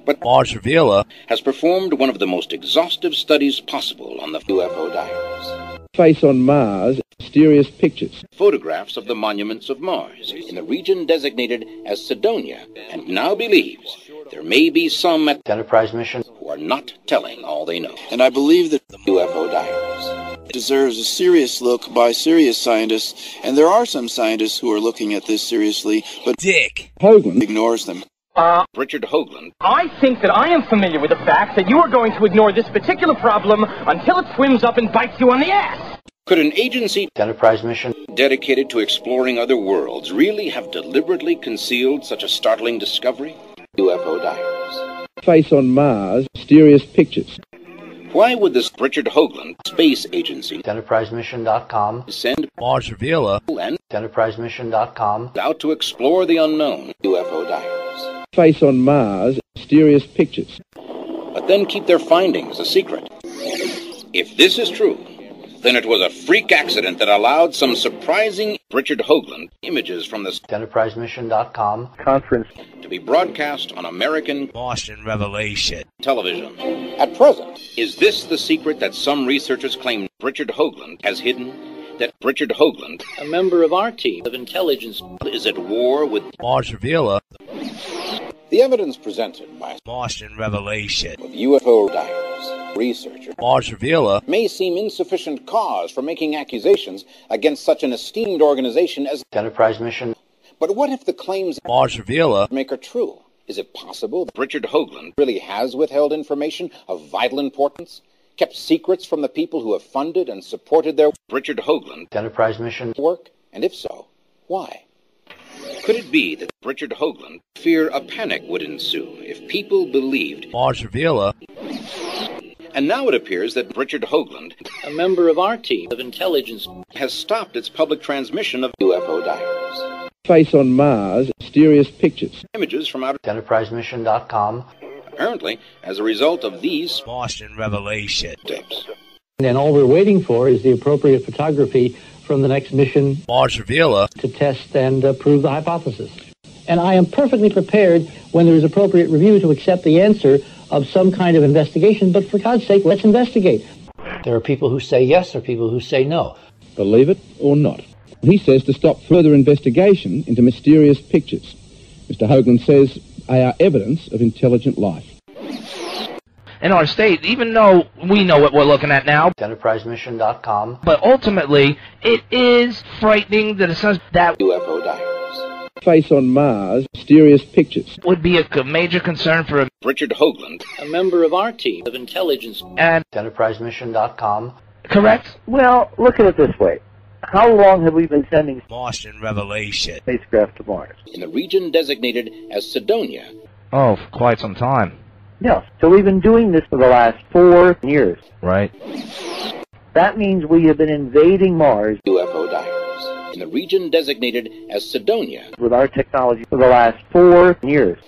But Mars Revealer has performed one of the most exhaustive studies possible on the UFO diaries. Face on Mars, mysterious pictures. Photographs of the monuments of Mars in the region designated as Cydonia, and now believes there may be some at the Enterprise mission who are not telling all they know. And I believe that the UFO diaries deserves a serious look by serious scientists, and there are some scientists who are looking at this seriously, but Dick Hoagland ignores them. Richard Hoagland. I think that I am familiar with the fact that you are going to ignore this particular problem until it swims up and bites you on the ass. Could an agency Enterprise mission dedicated to exploring other worlds really have deliberately concealed such a startling discovery? UFO diaries. Face on Mars, mysterious pictures. Why would this Richard Hoagland Space Agency EnterpriseMission.com send Mars Revealer and EnterpriseMission.com out to explore the unknown? UFO diaries. Face on Mars, mysterious pictures. But then keep their findings a secret. If this is true, then it was a freak accident that allowed some surprising Richard Hoagland images from the EnterpriseMission.com conference to be broadcast on American Martian Revelation television. At present, is this the secret that some researchers claim Richard Hoagland has hidden? That Richard Hoagland, a member of our team of intelligence, is at war with Mars Revealer? The evidence presented by Martian Revelation with UFO diaries researcher Mars Revealer may seem insufficient cause for making accusations against such an esteemed organization as Enterprise Mission. But what if the claims Mars Revealer make are true? Is it possible that Richard Hoagland really has withheld information of vital importance, kept secrets from the people who have funded and supported their Richard Hoagland Enterprise Mission work? And if so, why? Could it be that Richard Hoagland feared a panic would ensue if people believed Mars Revealer? And now it appears that Richard Hoagland, a member of our team of intelligence, has stopped its public transmission of UFO diaries. Face on Mars, mysterious pictures. Images from outer EnterpriseMission.com, apparently as a result of these Martian Revelation tapes. And all we're waiting for is the appropriate photography from the next mission, Mars Revealer, to test and prove the hypothesis. And I am perfectly prepared, when there is appropriate review, to accept the answer of some kind of investigation, but for God's sake, let's investigate. There are people who say yes, there are people who say no. Believe it or not. He says to stop further investigation into mysterious pictures. Mr. Hoagland says they are evidence of intelligent life. In our state, even though we know what we're looking at now, EnterpriseMission.com, but ultimately, it is frightening that it says that UFO diaries. Face on Mars, mysterious pictures. Would be a major concern for Richard Hoagland, a member of our team of intelligence, and EnterpriseMission.com. Correct? Well, look at it this way. How long have we been sending Martian Revelation spacecraft to Mars? In the region designated as Cydonia. Oh, for quite some time. Yeah, so we've been doing this for the last 4 years. Right. That means we have been invading Mars UFO diaries in the region designated as Cydonia with our technology for the last 4 years.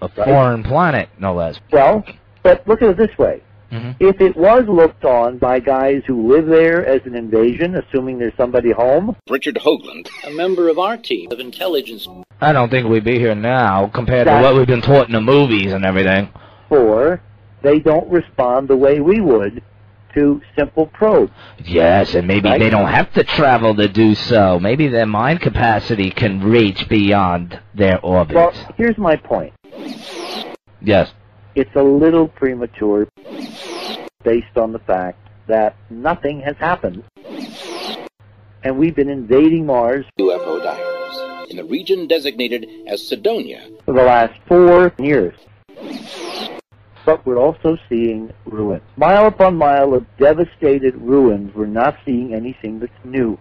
A foreign planet, no less. Well, but look at it this way. If it was looked on by guys who live there as an invasion, assuming there's somebody home. Richard Hoagland, a member of our team of intelligence. I don't think we'd be here now compared to what we've been taught in the movies and everything. Or they don't respond the way we would to simple probes. Yes, and maybe they don't have to travel to do so. Maybe their mind capacity can reach beyond their orbit. Well, here's my point. Yes. It's a little premature based on the fact that nothing has happened. And we've been invading Mars UFO diaries in the region designated as Cydonia for the last 4 years. But we're also seeing ruins. Mile upon mile of devastated ruins. We're not seeing anything that's new.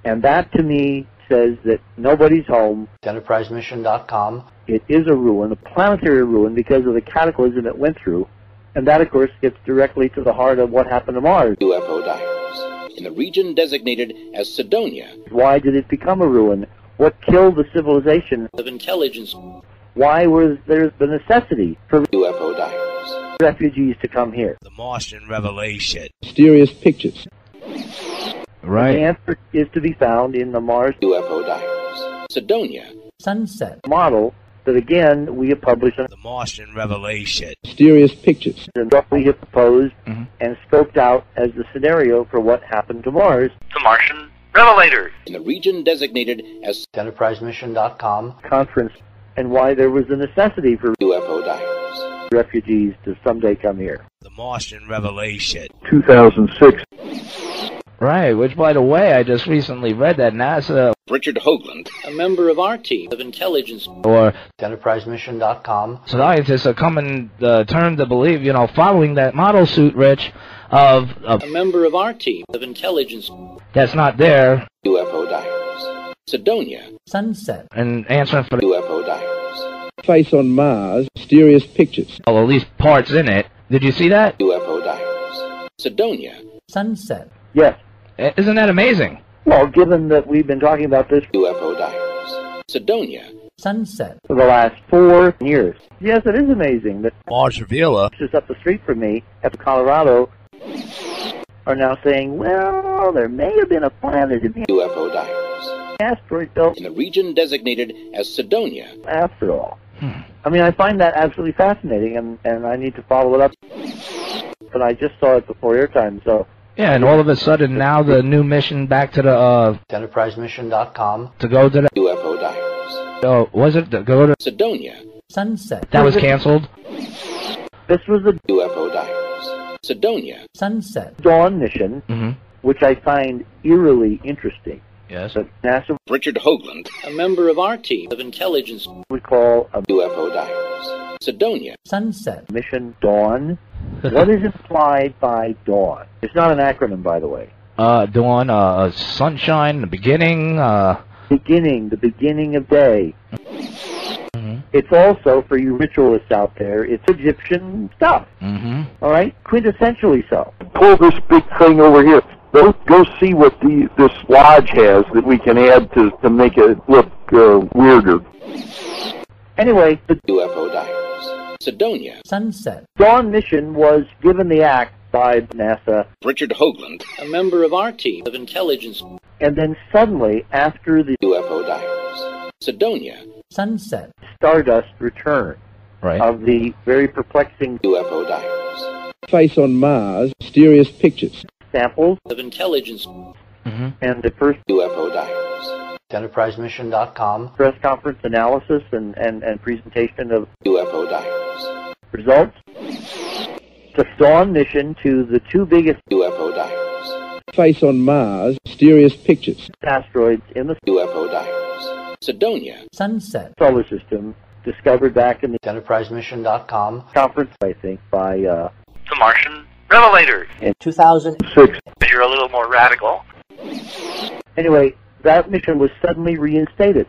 And that, to me, says that nobody's home. EnterpriseMission.com. It is a ruin, a planetary ruin, because of the cataclysm it went through. And that, of course, gets directly to the heart of what happened to Mars. UFO diaries in the region designated as Cydonia. Why did it become a ruin? What killed the civilization of intelligence? Why was there the necessity for UFO diaries refugees to come here? The Martian Revelation. Mysterious pictures. Right. The answer is to be found in the Mars UFO diaries. Cydonia. Sunset model that again we have published The Martian Revelation. Mysterious pictures. and what we have proposed and scoped out as the scenario for what happened to Mars. The Martian Revelators. In the region designated as EnterpriseMission.com. Conference, and why there was a necessity for UFO Diaries. refugees to someday come here. The Martian Revelation. 2006. Right, which, by the way, I just recently read that NASA, Richard Hoagland, A member of our team of intelligence. or EnterpriseMission.com. scientists are coming turn to believe, following that model suit, Rich, of A member of our team of intelligence. that's not there, UFO Diaries. Sidonia, Sunset. and answering for the, UFO Diaries. Face on Mars. Mysterious pictures. well, at least parts in it. Did you see that? UFO Diaries. Sidonia, Sunset. Yes. Isn't that amazing? Well, given that we've been talking about this UFO Diaries. Sidonia, Sunset. for the last 4 years. Yes, it is amazing that Mars Revealer. just up the street from me at Colorado are now saying, well, there may have been a planet in the UFO Diaries. asteroid belt In the region designated as Sidonia. after all. I mean, I find that absolutely fascinating, and I need to follow it up. But I just saw it before airtime, so Yeah, and all of a sudden now the new mission back to the, EnterpriseMission.com. to go to the, UFO Diaries. was it to go to, Sidonia, Sunset. that was canceled? this was the UFO Diaries. Sidonia, Sunset. Dawn mission, which I find eerily interesting. Yes. That NASA Richard Hoagland, A member of our team of intelligence. would call a UFO Diaries. Sidonia, Sunset. mission Dawn. What is implied by Dawn? It's not an acronym, by the way. Dawn, sunshine, the beginning, The beginning of day. It's also, for you ritualists out there, it's Egyptian stuff. All right? Quintessentially so. Pull this big thing over here. Go see what this lodge has that we can add to make it look weirder. Anyway, the UFO Diaries. Sidonia, Sunset. Dawn mission was given the act by NASA, Richard Hoagland, A member of our team of intelligence. and then suddenly, after the UFO Diaries. Sidonia, Sunset. Stardust return right. of the very perplexing UFO Diaries. Face on Mars. Mysterious pictures. samples Of intelligence. and the first UFO Diaries. EnterpriseMission.com. press conference analysis and presentation of UFO Diaries. results. The Dawn mission to the 2 biggest UFO Diaries. Face on Mars. Mysterious pictures. asteroids in the UFO Diaries. Sidonia, Sunset. solar system, discovered back in the EnterpriseMission.com. conference, I think, by The Martian Revelators. In 2000. 6. You're a little more radical. Anyway, that mission was suddenly reinstated.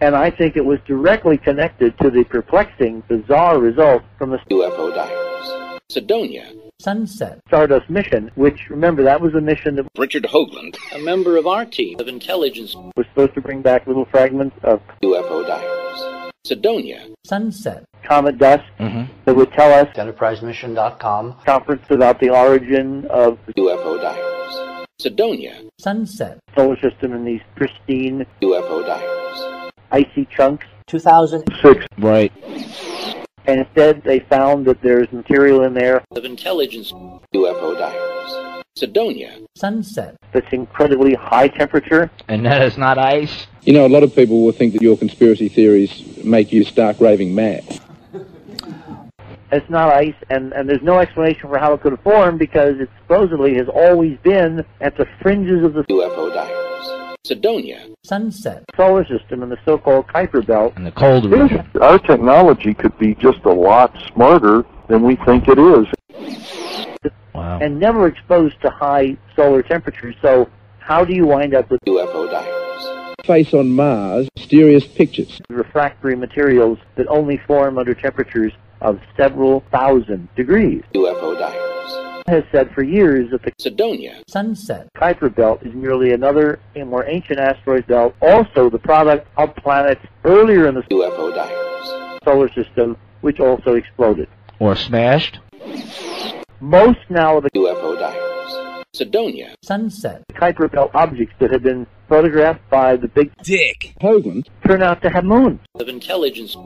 And I think it was directly connected to the perplexing, bizarre result from the UFO Diaries. Sidonia, Sunset. Stardust mission, which, remember, that was a mission that Richard Hoagland, A member of our team of intelligence. was supposed to bring back little fragments of UFO Diaries. Sidonia, Sunset. comet dust that would tell us EnterpriseMission.com. conference about the origin of the UFO Diaries. Sidonia, Sunset. solar system in these pristine, UFO Diaries. icy chunks. 2000. 6. Right. And instead, they found that there's material in there Of intelligence. UFO Diaries. Sidonia, Sunset. that's incredibly high temperature. And that is not ice? You know, a lot of people will think that your conspiracy theories make you stark raving mad. It's not ice, and there's no explanation for how it could have formed because it supposedly has always been at the fringes of the UFO Diaries. Sidonia, Sunset. solar system in the so-called Kuiper Belt. In the cold region. Our technology could be just a lot smarter than we think it is. Wow. And never exposed to high solar temperatures. So how do you wind up with UFO Diaries. Face on Mars. Mysterious pictures. refractory materials that only form under temperatures of several thousand degrees? UFO Diaries. Has said for years that the Sidonia, Sunset. Kuiper Belt is merely another and more ancient asteroid belt, also the product of planets earlier in the UFO Diaries. solar system, which also exploded. Or smashed? Most now of the UFO Diaries. Sidonia. Sunset. Kuiper Belt objects that had been photographed by the big Dick Hoagland turn out to have moons. Of intelligence.